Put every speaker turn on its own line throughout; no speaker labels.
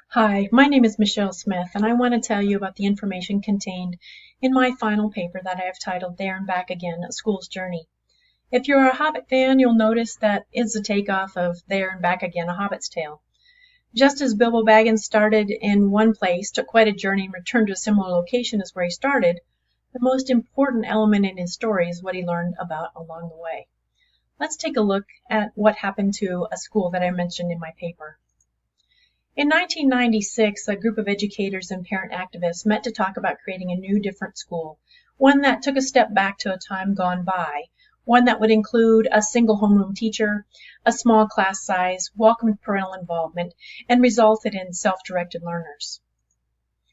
Hi, my name is Michelle Smith, and I want to tell you about the information contained in my final paper that I have titled There and Back Again, A School's Journey. If you're a Hobbit fan, you'll notice that it's a takeoff of There and Back Again, A Hobbit's Tale. Just as Bilbo Baggins started in one place, took quite a journey, and returned to a similar location as where he started, the most important element in his story is what he learned about along the way. Let's take a look at what happened to a school that I mentioned in my paper. In 1996, a group of educators and parent activists met to talk about creating a new, different school, one that took a step back to a time gone by, one that would include a single homeroom teacher, a small class size, welcomed parental involvement, and resulted in self-directed learners.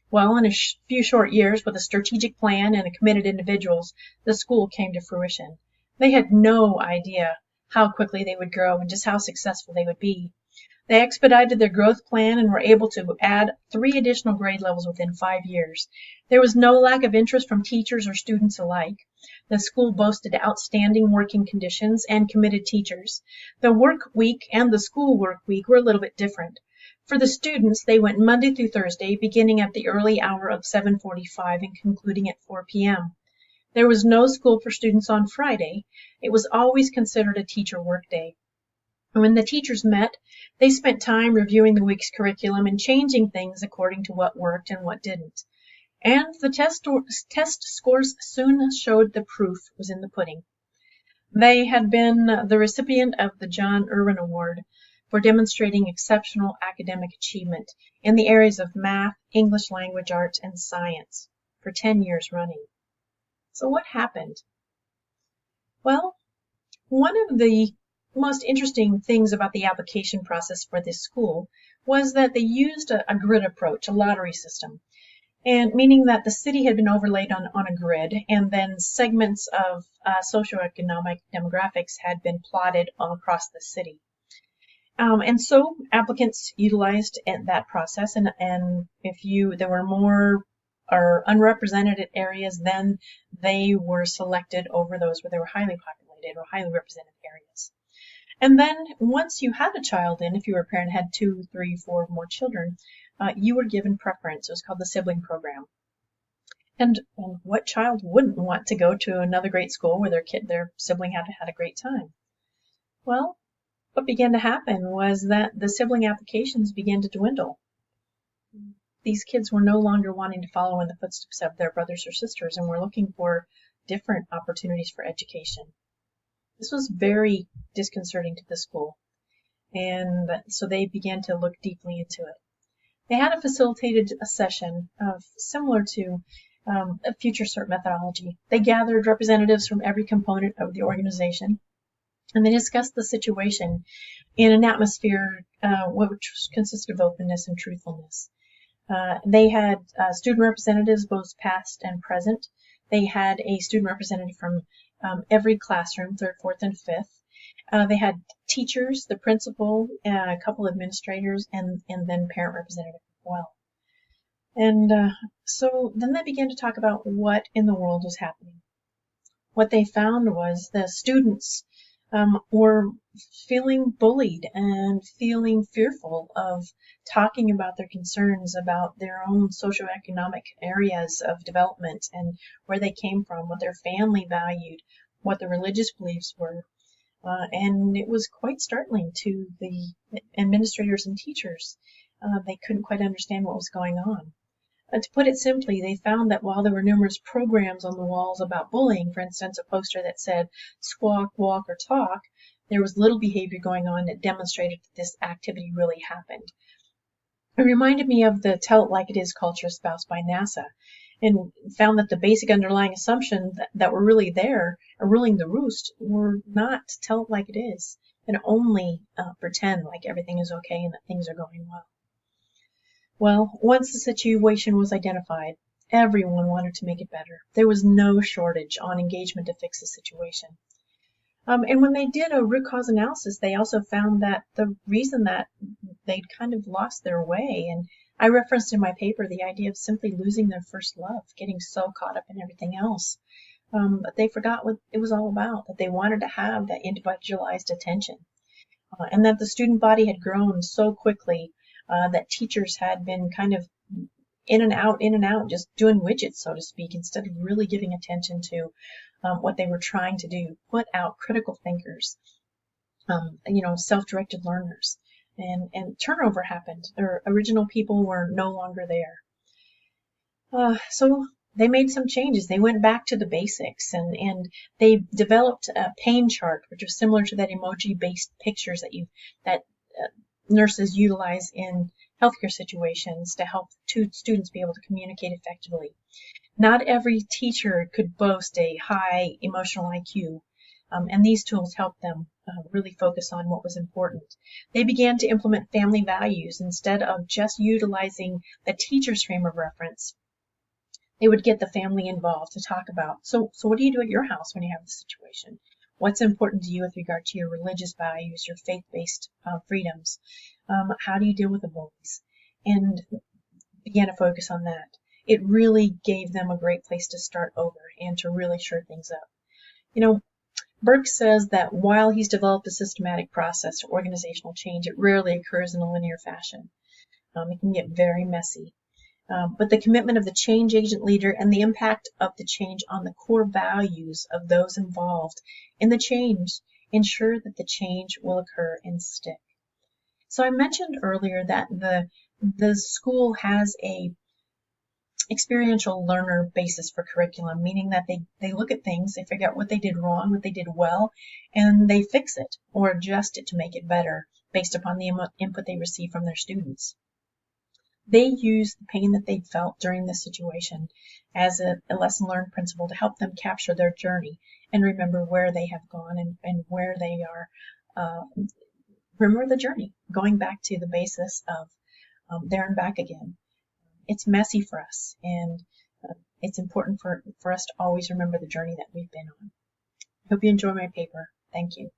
Well, in a few short years, with a strategic plan and committed individuals, the school came to fruition. They had no idea how quickly they would grow and just how successful they would be. They expedited their growth plan and were able to add 3 additional grade levels within 5 years. There was no lack of interest from teachers or students alike. The school boasted outstanding working conditions and committed teachers. The work week and the school work week were a little bit different. For the students, they went Monday through Thursday, beginning at the early hour of 7:45 and concluding at 4 p.m. There was no school for students on Friday. It was always considered a teacher workday. When the teachers met, they spent time reviewing the week's curriculum and changing things according to what worked and what didn't. And the test scores soon showed the proof was in the pudding. They had been the recipient of the John Irwin Award for demonstrating exceptional academic achievement in the areas of math, English language arts, and science for 10 years running. So what happened? Well, one of the most interesting things about the application process for this school was that they used a grid approach, a lottery system, and meaning that the city had been overlaid on a grid, and then segments of socioeconomic demographics had been plotted all across the city. And so applicants utilized that process, and if there were more or unrepresented areas, then they were selected over those where they were highly populated or highly represented areas. And then once you had a child in, if you were a parent, had 2, 3, 4 more children, you were given preference. It was called the sibling program. And what child wouldn't want to go to another great school where their sibling had a great time? Well, what began to happen was that the sibling applications began to dwindle. These kids were no longer wanting to follow in the footsteps of their brothers or sisters and were looking for different opportunities for education. This was very disconcerting to the school, and so they began to look deeply into it. They had a facilitated session similar to a future cert methodology. They gathered representatives from every component of the organization, and they discussed the situation in an atmosphere which consisted of openness and truthfulness. They had student representatives, both past and present. They had a student representative from every classroom, 3rd, 4th, and 5th. They had teachers, the principal, a couple administrators, and then parent representative as well. And so then they began to talk about what in the world was happening. What they found was the students were feeling bullied and feeling fearful of talking about their concerns about their own socioeconomic areas of development and where they came from, what their family valued, what their religious beliefs were. And it was quite startling to the administrators and teachers. They couldn't quite understand what was going on. To put it simply, they found that while there were numerous programs on the walls about bullying, for instance, a poster that said squawk, walk, or talk, there was little behavior going on that demonstrated that this activity really happened. It reminded me of the tell it like it is culture espoused by NASA, and found that the basic underlying assumptions that were really there, or ruling the roost, were not to tell it like it is, and only pretend like everything is okay and that things are going well. Well, once the situation was identified, everyone wanted to make it better. There was no shortage on engagement to fix the situation. And when they did a root cause analysis, they also found that the reason that they'd kind of lost their way, and I referenced in my paper the idea of simply losing their first love, getting so caught up in everything else, that they forgot what it was all about, that they wanted to have that individualized attention, and that the student body had grown so quickly that teachers had been kind of in and out, just doing widgets, so to speak, instead of really giving attention to what they were trying to do, put out critical thinkers, self-directed learners. And turnover happened. Their original people were no longer there. So they made some changes. They went back to the basics, and they developed a pain chart, which was similar to that emoji-based pictures that nurses utilize in healthcare situations to help students be able to communicate effectively. Not every teacher could boast a high emotional IQ, and these tools helped them really focus on what was important. They began to implement family values instead of just utilizing the teacher's frame of reference. They would get the family involved to talk about, so what do you do at your house when you have this situation? What's important to you with regard to your religious values, your faith-based freedoms? How do you deal with the bullies? And began to focus on that. It really gave them a great place to start over and to really shore things up. Burke says that while he's developed a systematic process for organizational change, it rarely occurs in a linear fashion. It can get very messy. But the commitment of the change agent leader and the impact of the change on the core values of those involved in the change ensure that the change will occur and stick. So I mentioned earlier that the school has a experiential learner basis for curriculum, meaning that they look at things, they figure out what they did wrong, what they did well, and they fix it or adjust it to make it better based upon the input they receive from their students. They use the pain that they felt during this situation as a lesson learned principle to help them capture their journey and remember where they have gone and where they are. Remember the journey, going back to the basis of there and back again. It's messy for us, and it's important for us to always remember the journey that we've been on. I hope you enjoy my paper. Thank you.